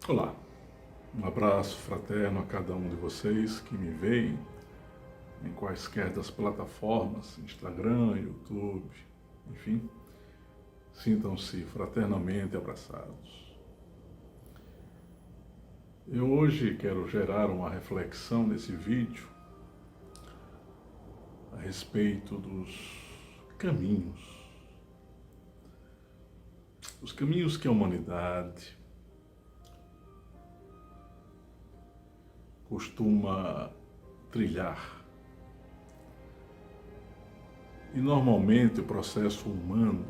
Olá, um abraço fraterno a cada um de vocês que me veem em quaisquer das plataformas, Instagram, YouTube, enfim, sintam-se fraternamente abraçados. Eu hoje quero gerar uma reflexão nesse vídeo a respeito dos caminhos. Os caminhos que a humanidade costuma trilhar. E normalmente o processo humano,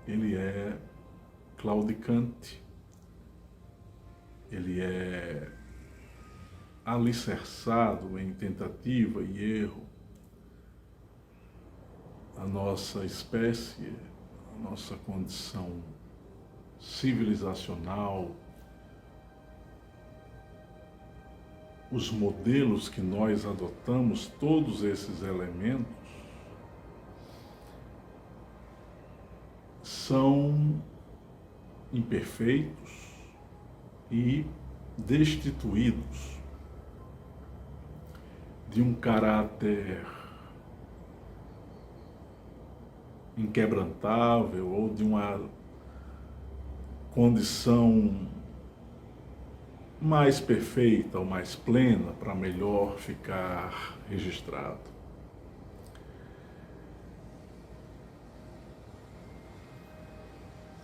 ele é claudicante, ele é alicerçado em tentativa e erro. A nossa espécie, a nossa condição civilizacional, os modelos que nós adotamos, todos esses elementos, são imperfeitos e destituídos de um caráter inquebrantável ou de uma condição mais perfeita ou mais plena para melhor ficar registrado.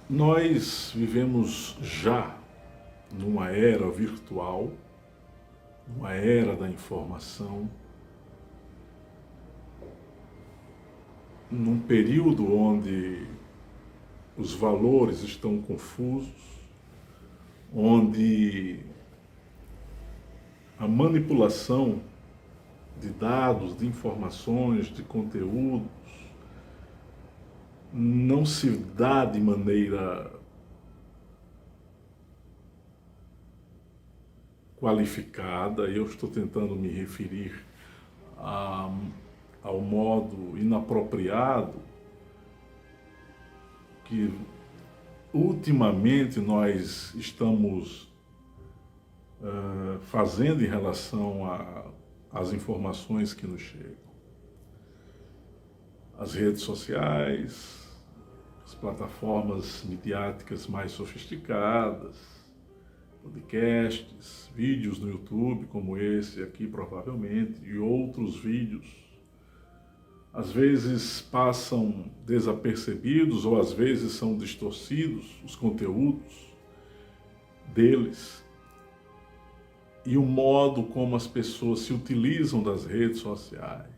Nós vivemos já numa era virtual, numa era da informação, num período onde os valores estão confusos, onde a manipulação de dados, de informações, de conteúdos não se dá de maneira qualificada. Eu estou tentando me referir ao modo inapropriado que ultimamente nós estamos fazendo em relação às informações que nos chegam. As redes sociais, as plataformas midiáticas mais sofisticadas, podcasts, vídeos no YouTube como esse aqui provavelmente, e outros vídeos, às vezes passam desapercebidos ou às vezes são distorcidos os conteúdos deles. E o modo como as pessoas se utilizam das redes sociais,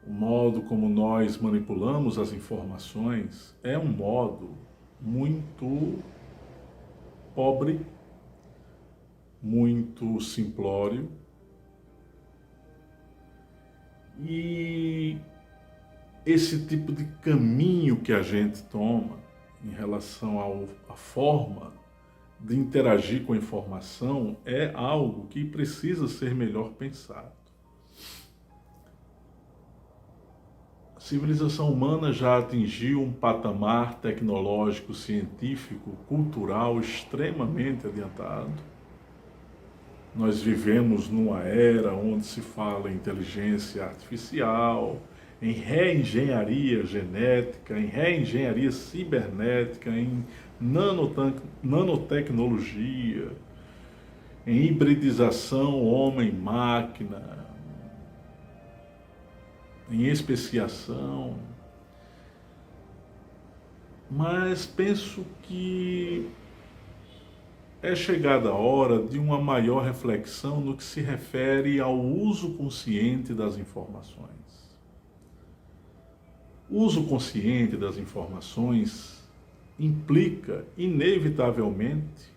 o modo como nós manipulamos as informações é um modo muito pobre, muito simplório, e esse tipo de caminho que a gente toma em relação à forma de interagir com a informação é algo que precisa ser melhor pensado. A civilização humana já atingiu um patamar tecnológico, científico, cultural extremamente adiantado. Nós vivemos numa era onde se fala em inteligência artificial, em reengenharia genética, em reengenharia cibernética, em nanotecnologia, em hibridização homem-máquina, em especiação. Mas penso que é chegada a hora de uma maior reflexão no que se refere ao uso consciente das informações. O uso consciente das informações implica, inevitavelmente,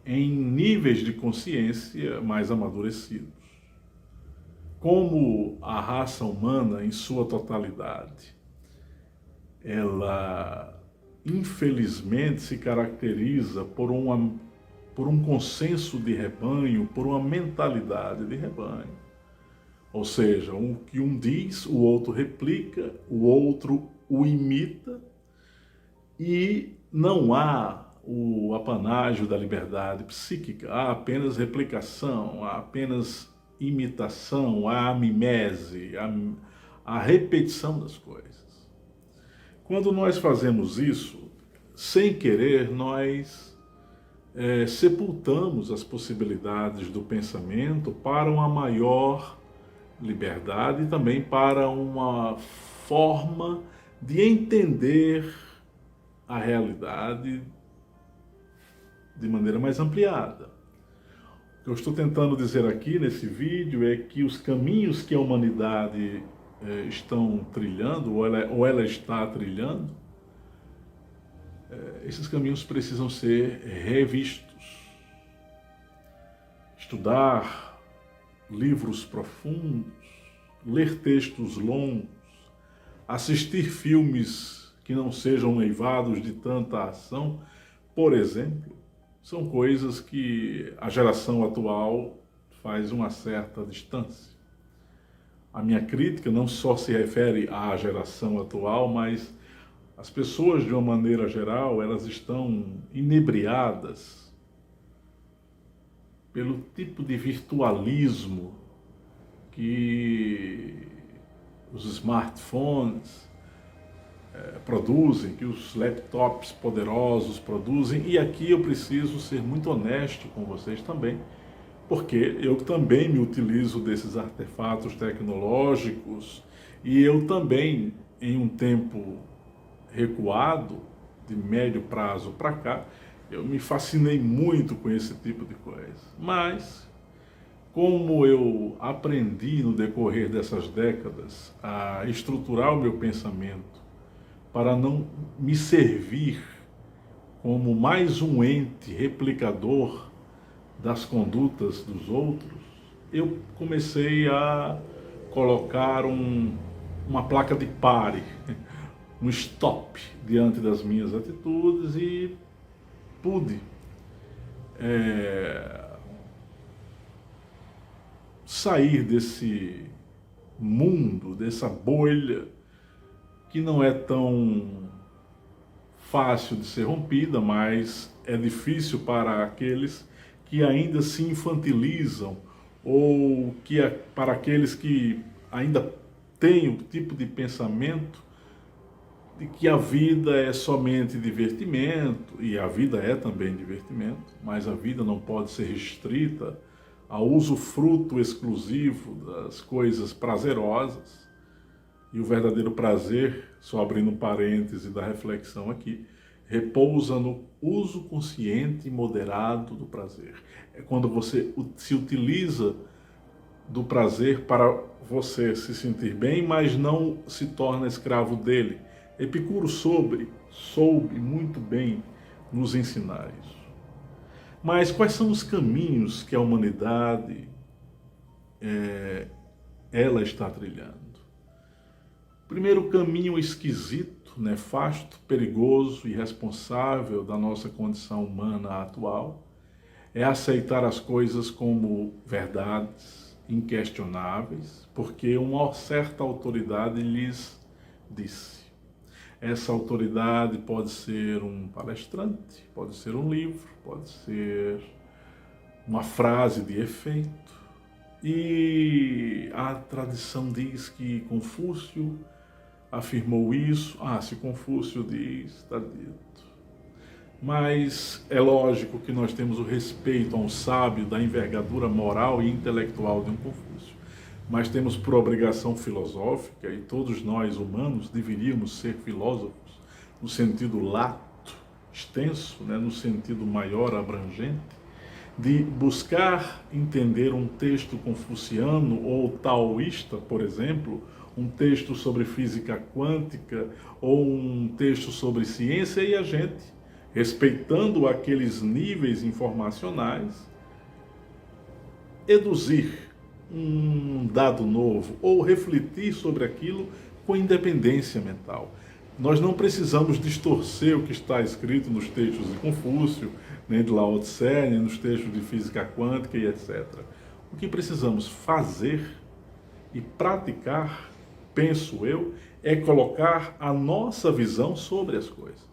em níveis de consciência mais amadurecidos. Como a raça humana, em sua totalidade, ela, infelizmente, se caracteriza por um consenso de rebanho, por uma mentalidade de rebanho. Ou seja, o que um diz, o outro replica, o outro o imita, e não há o apanágio da liberdade psíquica, há apenas replicação, há apenas imitação, há mimese, há repetição das coisas. Quando nós fazemos isso, sem querer, nós sepultamos as possibilidades do pensamento para uma maior liberdade e também para uma forma de entender a realidade de maneira mais ampliada. O que eu estou tentando dizer aqui nesse vídeo é que os caminhos que a humanidade estão trilhando, ou ela está trilhando, esses caminhos precisam ser revistos. Estudar livros profundos, ler textos longos, assistir filmes que não sejam eivados de tanta ação, por exemplo, são coisas que a geração atual faz uma certa distância. A minha crítica não só se refere à geração atual, mas as pessoas, de uma maneira geral, elas estão inebriadas pelo tipo de virtualismo que os smartphones produzem, que os laptops poderosos produzem, e aqui eu preciso ser muito honesto com vocês também, porque eu também me utilizo desses artefatos tecnológicos e eu também, em um tempo recuado, de médio prazo para cá, eu me fascinei muito com esse tipo de coisa. Mas, como eu aprendi no decorrer dessas décadas a estruturar o meu pensamento para não me servir como mais um ente replicador das condutas dos outros, eu comecei a colocar uma placa de pare, um stop diante das minhas atitudes e pude sair desse mundo, dessa bolha que não é tão fácil de ser rompida, mas é difícil para aqueles que ainda se infantilizam ou para aqueles que ainda têm o tipo de pensamento de que a vida é somente divertimento, e a vida é também divertimento, mas a vida não pode ser restrita ao usufruto exclusivo das coisas prazerosas. E o verdadeiro prazer, só abrindo um parêntese da reflexão aqui, repousa no uso consciente e moderado do prazer. É quando você se utiliza do prazer para você se sentir bem, mas não se torna escravo dele. Epicuro soube muito bem nos ensinar isso. Mas quais são os caminhos que a humanidade ela está trilhando? Primeiro caminho esquisito, nefasto, perigoso, irresponsável da nossa condição humana atual é aceitar as coisas como verdades inquestionáveis, porque uma certa autoridade lhes disse. Essa autoridade pode ser um palestrante, pode ser um livro, pode ser uma frase de efeito. E a tradição diz que Confúcio afirmou isso. Se Confúcio diz, está dito. Mas é lógico que nós temos o respeito a um sábio da envergadura moral e intelectual de um Confúcio. Mas temos por obrigação filosófica, e todos nós humanos deveríamos ser filósofos, no sentido lato, extenso, no sentido maior, abrangente, de buscar entender um texto confuciano ou taoísta, por exemplo, um texto sobre física quântica ou um texto sobre ciência, e a gente, respeitando aqueles níveis informacionais, deduzir um dado novo ou refletir sobre aquilo com independência mental. Nós não precisamos distorcer o que está escrito nos textos de Confúcio, nem de Lao Tse, nem nos textos de física quântica e etc. O que precisamos fazer e praticar, penso eu, é colocar a nossa visão sobre as coisas.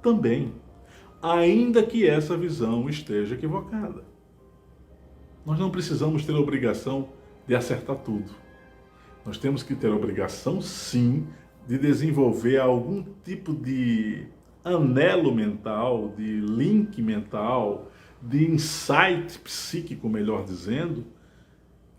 Também, ainda que essa visão esteja equivocada. Nós não precisamos ter a obrigação de acertar tudo. Nós temos que ter a obrigação, sim, de desenvolver algum tipo de anelo mental, de link mental, de insight psíquico, melhor dizendo,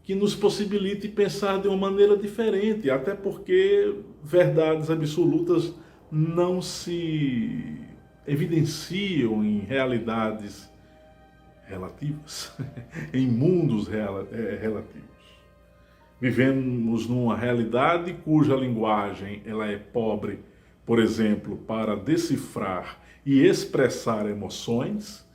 que nos possibilite pensar de uma maneira diferente, até porque verdades absolutas não se evidenciam em realidades relativas, em mundos relativos. Vivemos numa realidade cuja linguagem ela é pobre, por exemplo, para decifrar e expressar emoções,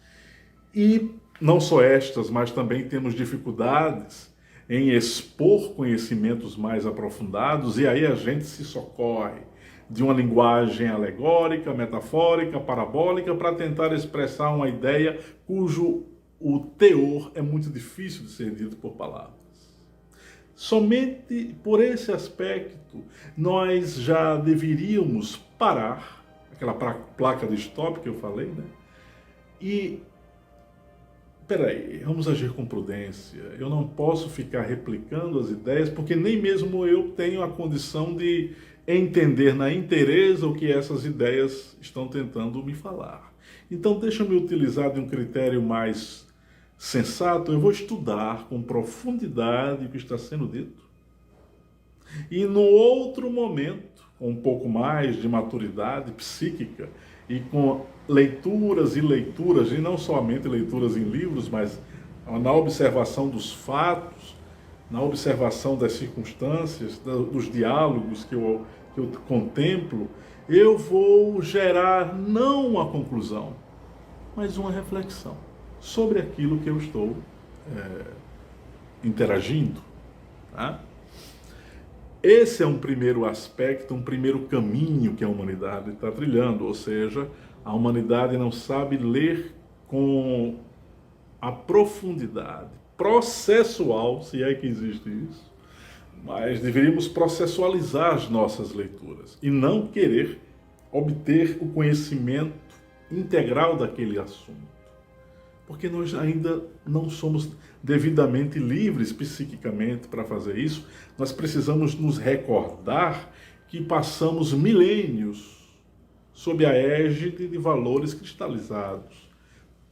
e não só estas, mas também temos dificuldades em expor conhecimentos mais aprofundados, e aí a gente se socorre de uma linguagem alegórica, metafórica, parabólica, para tentar expressar uma ideia cujo o teor é muito difícil de ser dito por palavras. Somente por esse aspecto nós já deveríamos parar, aquela placa de stop que eu falei, né? E, peraí, vamos agir com prudência. Eu não posso ficar replicando as ideias, porque nem mesmo eu tenho a condição de entender na inteireza o que essas ideias estão tentando me falar. Então deixa-me utilizar de um critério mais sensato, eu vou estudar com profundidade o que está sendo dito. E no outro momento, com um pouco mais de maturidade psíquica e com leituras e leituras, e não somente leituras em livros, mas na observação dos fatos, na observação das circunstâncias, dos diálogos que eu contemplo, eu vou gerar não uma conclusão, mas uma reflexão sobre aquilo que eu estou interagindo. Tá? Esse é um primeiro aspecto, um primeiro caminho que a humanidade está trilhando, ou seja, a humanidade não sabe ler com a profundidade processual, se é que existe isso, mas deveríamos processualizar as nossas leituras e não querer obter o conhecimento integral daquele assunto. Porque nós ainda não somos devidamente livres psiquicamente para fazer isso. Nós precisamos nos recordar que passamos milênios sob a égide de valores cristalizados,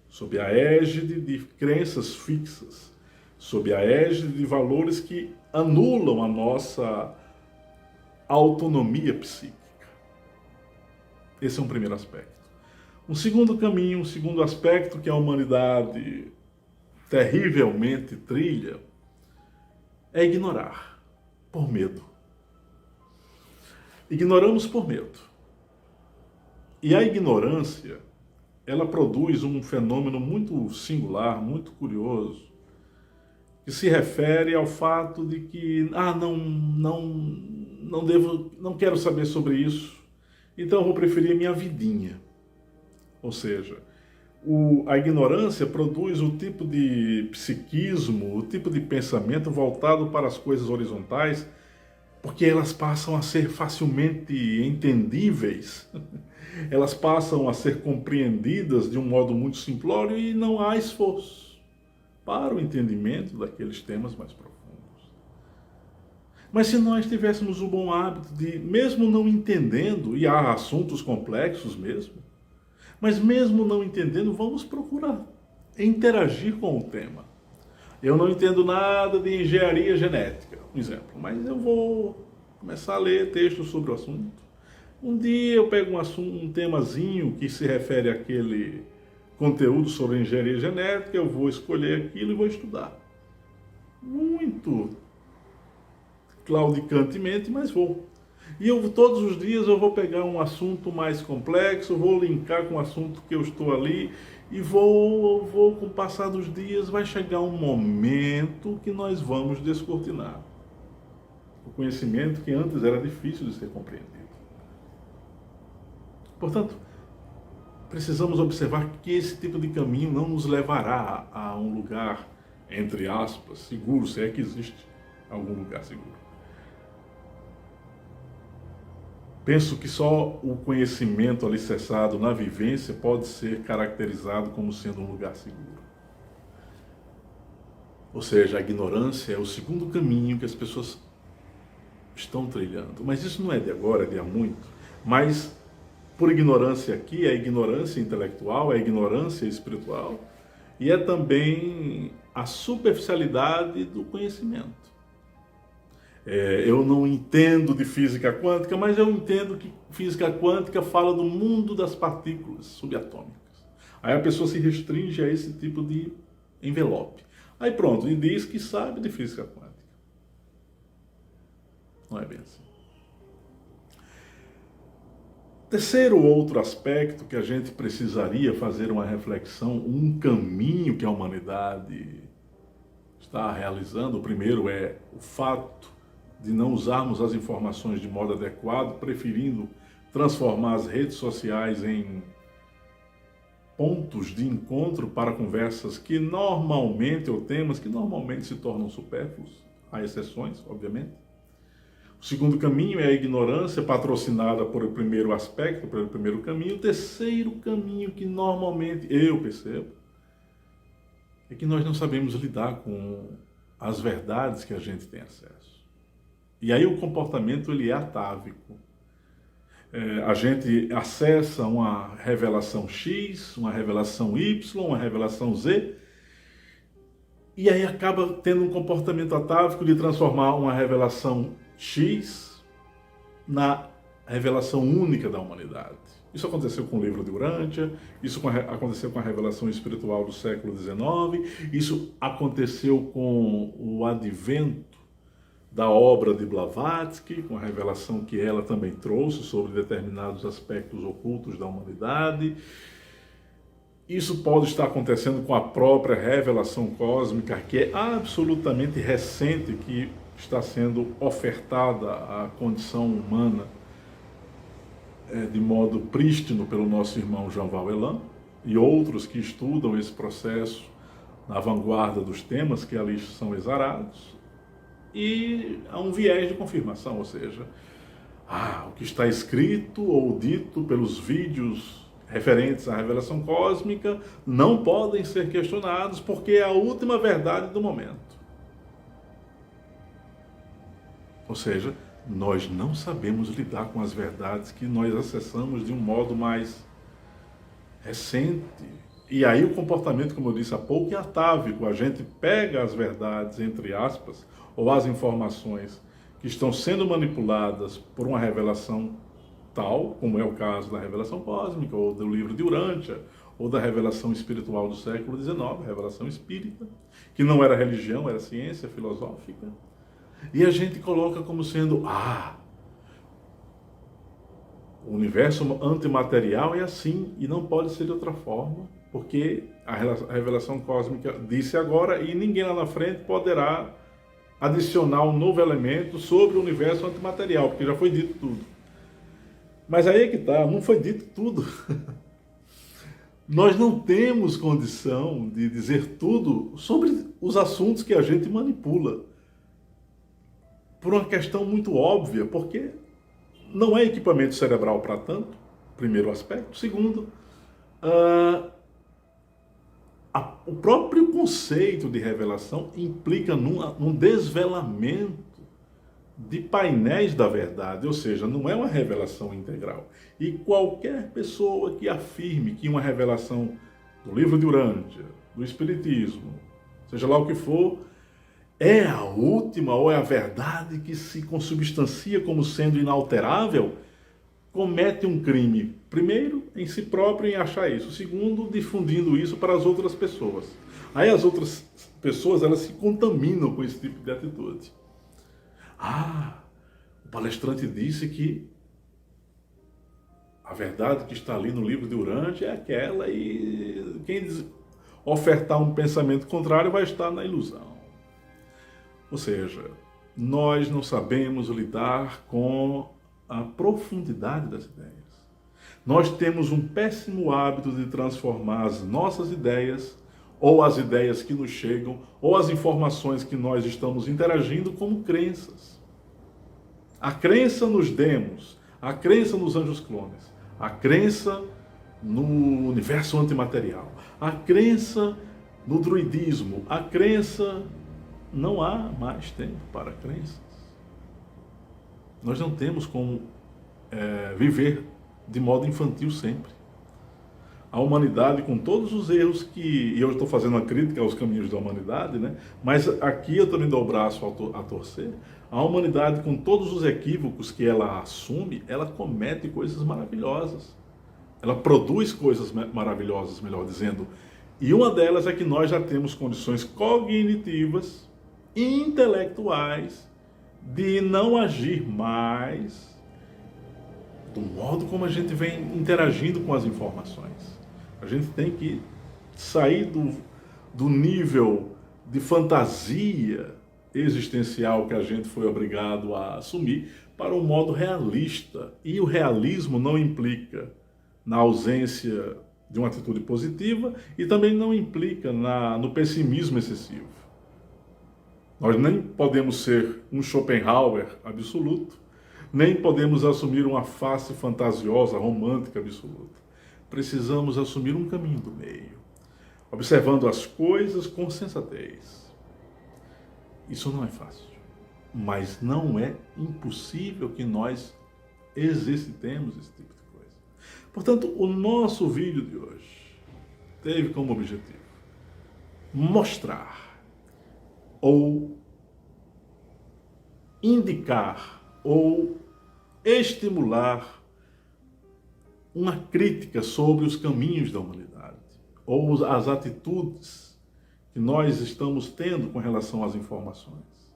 sob a égide de crenças fixas, sob a égide de valores que anulam a nossa autonomia psíquica. Esse é um primeiro aspecto. Um segundo caminho, um segundo aspecto que a humanidade terrivelmente trilha é ignorar, por medo. Ignoramos por medo. E a ignorância, ela produz um fenômeno muito singular, muito curioso, que se refere ao fato de que, não quero saber sobre isso, então eu vou preferir a minha vidinha. Ou seja, a ignorância produz o tipo de psiquismo, o tipo de pensamento voltado para as coisas horizontais, porque elas passam a ser facilmente entendíveis, elas passam a ser compreendidas de um modo muito simplório e não há esforço para o entendimento daqueles temas mais profundos. Mas se nós tivéssemos o bom hábito de, mesmo não entendendo, e há assuntos complexos mesmo, mas mesmo não entendendo, vamos procurar interagir com o tema. Eu não entendo nada de engenharia genética, um exemplo, mas eu vou começar a ler textos sobre o assunto. Um dia eu pego um temazinho que se refere àquele conteúdo sobre engenharia genética, eu vou escolher aquilo e vou estudar. Muito claudicantemente, mas vou. E todos os dias eu vou pegar um assunto mais complexo, vou linkar com o assunto que eu estou ali e vou com o passar dos dias, vai chegar um momento que nós vamos descortinar o conhecimento que antes era difícil de ser compreendido. Portanto, precisamos observar que esse tipo de caminho não nos levará a um lugar, entre aspas, seguro, se é que existe algum lugar seguro. Penso que só o conhecimento alicerçado na vivência pode ser caracterizado como sendo um lugar seguro. Ou seja, a ignorância é o segundo caminho que as pessoas estão trilhando. Mas isso não é de agora, é de há muito. Mas, por ignorância aqui, é a ignorância intelectual, é a ignorância espiritual e é também a superficialidade do conhecimento. Eu não entendo de física quântica, mas eu entendo que física quântica fala do mundo das partículas subatômicas. Aí a pessoa se restringe a esse tipo de envelope. Aí pronto, e diz que sabe de física quântica. Não é bem assim. Terceiro outro aspecto que a gente precisaria fazer uma reflexão, um caminho que a humanidade está realizando. O primeiro é o fato de não usarmos as informações de modo adequado, preferindo transformar as redes sociais em pontos de encontro para conversas que normalmente, ou temas que normalmente se tornam supérfluos. Há exceções, obviamente. O segundo caminho é a ignorância, patrocinada por o primeiro aspecto, pelo primeiro caminho. O terceiro caminho que normalmente eu percebo é que nós não sabemos lidar com as verdades que a gente tem acesso. E aí o comportamento ele é atávico. A gente acessa uma revelação X, uma revelação Y, uma revelação Z, e aí acaba tendo um comportamento atávico de transformar uma revelação X na revelação única da humanidade. Isso aconteceu com o livro de Urântia, isso aconteceu com a revelação espiritual do século XIX, isso aconteceu com o advento da obra de Blavatsky, com a revelação que ela também trouxe sobre determinados aspectos ocultos da humanidade. Isso pode estar acontecendo com a própria revelação cósmica, que é absolutamente recente, que está sendo ofertada à condição humana de modo prístino pelo nosso irmão Jean-Val Elan e outros que estudam esse processo na vanguarda dos temas que ali são exarados. E há um viés de confirmação, ou seja, o que está escrito ou dito pelos vídeos referentes à revelação cósmica não podem ser questionados porque é a última verdade do momento. Ou seja, nós não sabemos lidar com as verdades que nós acessamos de um modo mais recente. E aí o comportamento, como eu disse há pouco, é atávico. A gente pega as verdades, entre aspas, ou as informações que estão sendo manipuladas por uma revelação tal, como é o caso da revelação cósmica, ou do livro de Urântia, ou da revelação espiritual do século XIX, a revelação espírita, que não era religião, era ciência filosófica, e a gente coloca como sendo, o universo antimaterial é assim, e não pode ser de outra forma, porque a revelação cósmica disse agora, e ninguém lá na frente poderá adicionar um novo elemento sobre o universo antimaterial, porque já foi dito tudo. Mas aí é que está, não foi dito tudo. Nós não temos condição de dizer tudo sobre os assuntos que a gente manipula. Por uma questão muito óbvia, porque não é equipamento cerebral para tanto, primeiro aspecto. Segundo, o próprio conceito de revelação implica num desvelamento de painéis da verdade, ou seja, não é uma revelação integral. E qualquer pessoa que afirme que uma revelação do livro de Urântia, do Espiritismo, seja lá o que for, é a última ou é a verdade que se consubstancia como sendo inalterável, comete um crime, primeiro, em si próprio em achar isso, segundo, difundindo isso para as outras pessoas. Aí as outras pessoas, elas se contaminam com esse tipo de atitude. O palestrante disse que a verdade que está ali no livro de Urântia é aquela, e quem ofertar um pensamento contrário vai estar na ilusão. Ou seja, nós não sabemos lidar com a profundidade das ideias. Nós temos um péssimo hábito de transformar as nossas ideias, ou as ideias que nos chegam, ou as informações que nós estamos interagindo como crenças. A crença nos demos, a crença nos anjos clones, a crença no universo antimaterial, a crença no druidismo, a crença... Não há mais tempo para crenças. Nós não temos como viver de modo infantil sempre. A humanidade, com todos os erros e eu estou fazendo uma crítica aos caminhos da humanidade, né? Mas aqui eu também dou o braço a torcer. A humanidade, com todos os equívocos que ela assume, ela comete coisas maravilhosas. Ela produz coisas maravilhosas, melhor dizendo. E uma delas é que nós já temos condições cognitivas, intelectuais, de não agir mais do modo como a gente vem interagindo com as informações. A gente tem que sair do nível de fantasia existencial que a gente foi obrigado a assumir para um modo realista. E o realismo não implica na ausência de uma atitude positiva e também não implica no pessimismo excessivo. Nós nem podemos ser um Schopenhauer absoluto, nem podemos assumir uma face fantasiosa, romântica absoluta. Precisamos assumir um caminho do meio, observando as coisas com sensatez. Isso não é fácil, mas não é impossível que nós exercitemos esse tipo de coisa. Portanto, o nosso vídeo de hoje teve como objetivo mostrar ou indicar ou estimular uma crítica sobre os caminhos da humanidade ou as atitudes que nós estamos tendo com relação às informações.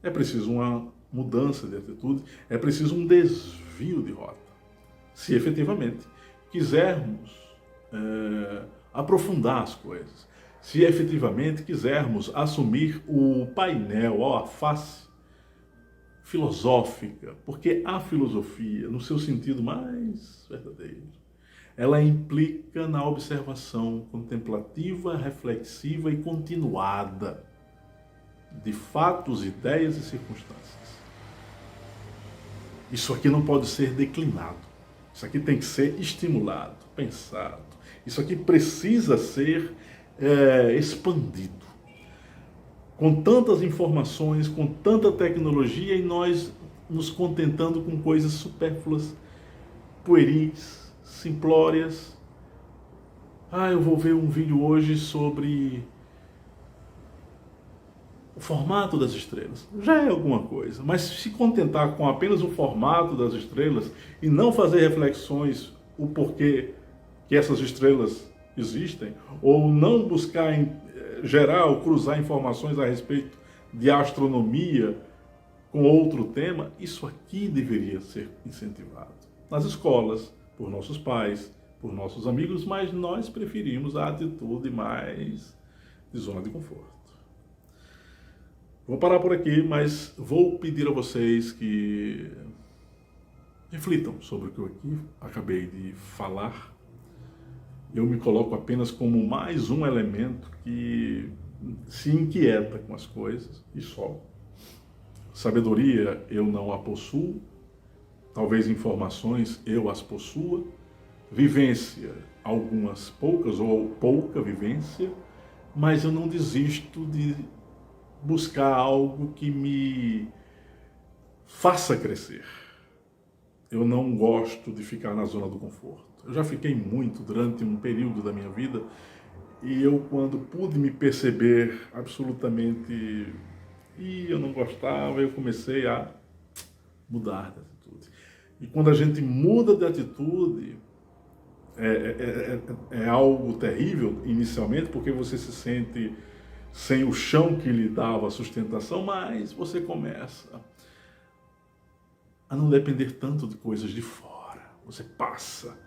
É preciso uma mudança de atitude, é preciso um desvio de rota, se efetivamente quisermos aprofundar as coisas. Se efetivamente quisermos assumir o painel, ou a face filosófica, porque a filosofia, no seu sentido mais verdadeiro, ela implica na observação contemplativa, reflexiva e continuada de fatos, ideias e circunstâncias. Isso aqui não pode ser declinado. Isso aqui tem que ser estimulado, pensado. Isso aqui precisa ser expandido. Com tantas informações, com tanta tecnologia, e nós nos contentando com coisas supérfluas, pueris, simplórias. Eu vou ver um vídeo hoje sobre o formato das estrelas. Já é alguma coisa, mas se contentar com apenas o formato das estrelas e não fazer reflexões o porquê que essas estrelas existem, ou não buscar gerar ou cruzar informações a respeito de astronomia com outro tema, isso aqui deveria ser incentivado nas escolas, por nossos pais, por nossos amigos, mas nós preferimos a atitude mais de zona de conforto. Vou parar por aqui, mas vou pedir a vocês que reflitam sobre o que eu aqui acabei de falar. Eu me coloco apenas como mais um elemento que se inquieta com as coisas e só. Sabedoria eu não a possuo, talvez informações eu as possua, vivência algumas poucas ou pouca vivência, mas eu não desisto de buscar algo que me faça crescer. Eu não gosto de ficar na zona do conforto. Eu já fiquei muito durante um período da minha vida e eu, quando pude me perceber absolutamente e eu não gostava, eu comecei a mudar de atitude. E quando a gente muda de atitude, é algo terrível inicialmente, porque você se sente sem o chão que lhe dava sustentação, mas você começa a não depender tanto de coisas de fora. Você passa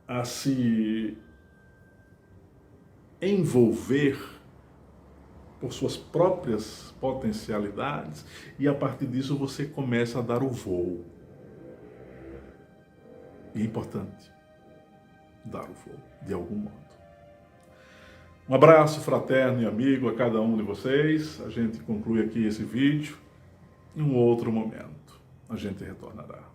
a se envolver por suas próprias potencialidades e a partir disso você começa a dar o voo. E é importante dar o voo, de algum modo. Um abraço fraterno e amigo a cada um de vocês. A gente conclui aqui esse vídeo. Em um outro momento, a gente retornará.